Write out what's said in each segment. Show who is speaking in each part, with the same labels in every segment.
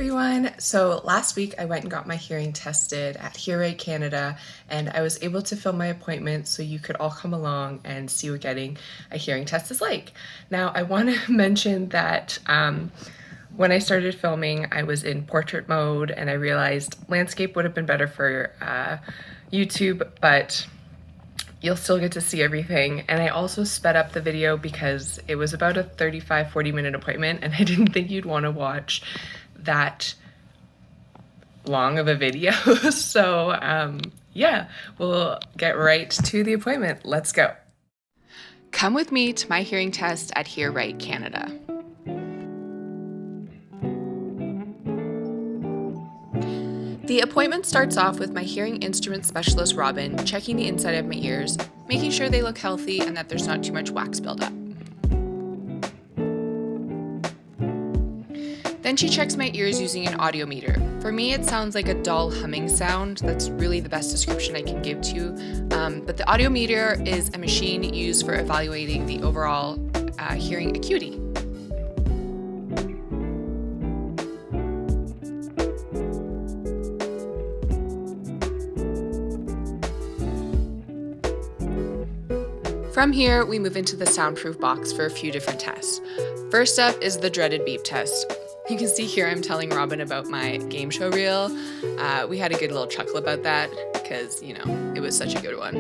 Speaker 1: everyone. So last week I went and got my hearing tested at Hear Right Canada, and I was able to film my appointment so you could all come along and see what getting a hearing test is like. Now I want to mention that when I started filming I was in portrait mode and I realized landscape would have been better for YouTube, but you'll still get to see everything. And I also sped up the video because it was about a 35-40 minute appointment and I didn't think you'd want to watch that long of a video. So yeah, we'll get right to the appointment. Let's go. Come with me to my hearing test at Hear Right Canada. The appointment starts off with my hearing instrument specialist, Robin, checking the inside of my ears, making sure they look healthy and that there's not too much wax buildup. Then she checks my ears using an audiometer. For me, it sounds like a dull humming sound. That's really the best description I can give to you. But the audiometer is a machine used for evaluating the overall hearing acuity. From here, we move into the soundproof box for a few different tests. First up is the dreaded beep test. You can see here I'm telling Robin about my game show reel. We had a good little chuckle about that because, you know, it was such a good one.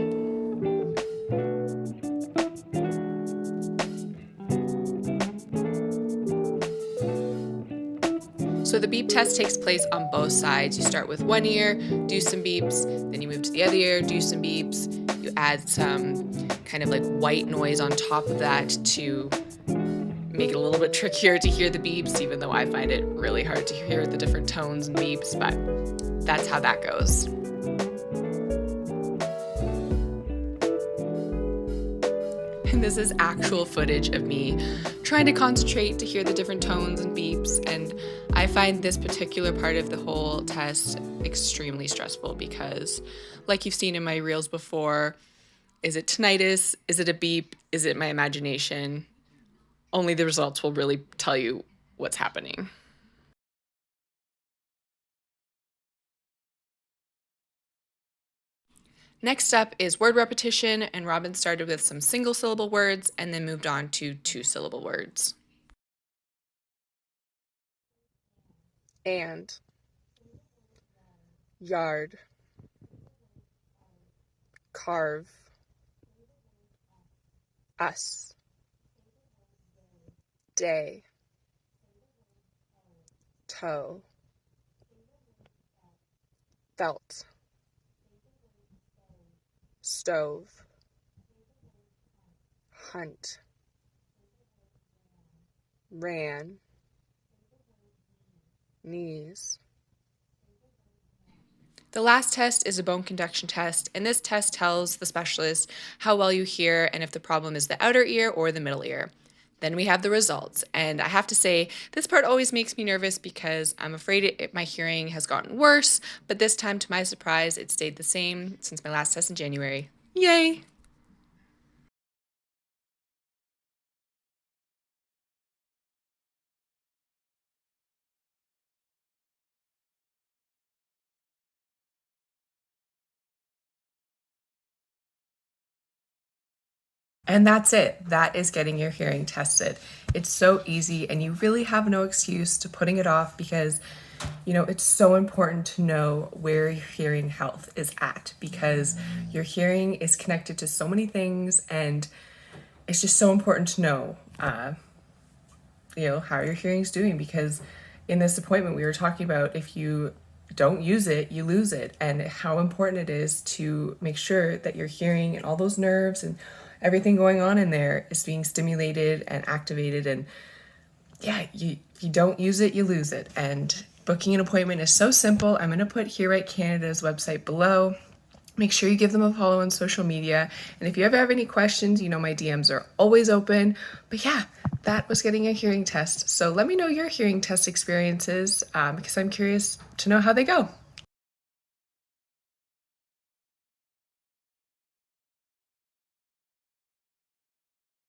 Speaker 1: So the beep test takes place on both sides. You start with one ear, do some beeps, then you move to the other ear, do some beeps. You add some kind of like white noise on top of that to make it a little bit trickier to hear the beeps, even though I find it really hard to hear the different tones and beeps, but that's how that goes. And this is actual footage of me trying to concentrate to hear the different tones and beeps, and I find this particular part of the whole test extremely stressful because, like you've seen in my reels before, is it tinnitus? Is it a beep? Is it my imagination? Only the results will really tell you what's happening. Next up is word repetition, and Robin started with some single-syllable words and then moved on to two-syllable words. And, yard, carve, us, day, toe, felt, stove, hunt, ran, knees. The last test is a bone conduction test, and this test tells the specialist how well you hear and if the problem is the outer ear or the middle ear. Then we have the results, and I have to say, this part always makes me nervous because I'm afraid my hearing has gotten worse, but this time, to my surprise, it stayed the same since my last test in January. Yay! And that's it. That is getting your hearing tested. It's so easy and you really have no excuse to putting it off because, you know, it's so important to know where your hearing health is at because your hearing is connected to so many things and it's just so important to know, you know, how your hearing's doing because in this appointment we were talking about if you don't use it, you lose it, and how important it is to make sure that your hearing and all those nerves and everything going on in there is being stimulated and activated. And yeah, if you don't use it, you lose it. And booking an appointment is so simple. I'm going to put Hear Right Canada's website below. Make sure you give them a follow on social media. And if you ever have any questions, you know my DMs are always open. But yeah, that was getting a hearing test. So let me know your hearing test experiences because I'm curious to know how they go.